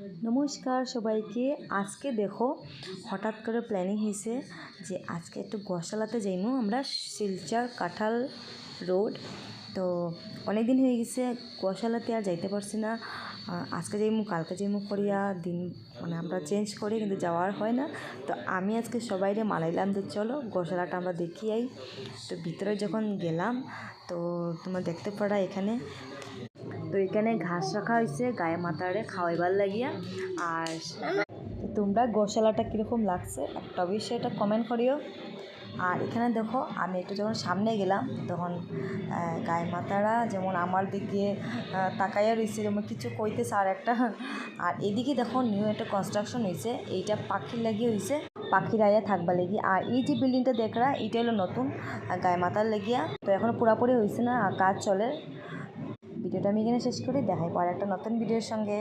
নমস্কার সবাইকে। আজকে দেখো হঠাৎ করে প্ল্যানিং হয়েছে যে আজকে একটু গোশালাতে যাইমু আমরা, শিলচর কাঁঠাল রোড। তো অনেক দিন হয়ে গেছে গোশালাতে আর যাইতে পারছি না। আজকে যাইমু কালকে যাইমু করিয়া দিন মানে আমরা চেঞ্জ করি, কিন্তু যাওয়ার হয় না। তো আমি আজকে সবাইরে মানাইলাম যে চলো গোশালাটা আমরা দেখি আই। তো ভিতরে যখন গেলাম তো তোমরা দেখতে পারা এখানে, তো এখানে ঘাস রাখা হয়েছে গায়ে মাথারে খাওয়াইবার লাগিয়া। আর তোমরা গোশালাটা কীরকম লাগছে একটা অবশ্যই এটা কমেন্ট করিও। আর এখানে দেখো আমি একটু যখন সামনে গেলাম তখন গায়ে মাতারা যেমন আমার দিকে তাকাইয়া রয়েছে, যেমন কিছু কইতেছে আর একটা। আর এদিকে দেখো নিউ একটা কনস্ট্রাকশন হয়েছে, এইটা পাখির লাগিয়ে হয়েছে, পাখির আয়া থাকবা লাগি। আর এই যে বিল্ডিংটা দেখরা এটা হলো নতুন গায়ে মাতার লাগিয়া, তো এখনও পুরাপুরি হয়েছে না, কাজ চলে। ভিডিওটা আমি এখানে শেষ করি, দেখাই পর একটা নতুন ভিডিওর সঙ্গে।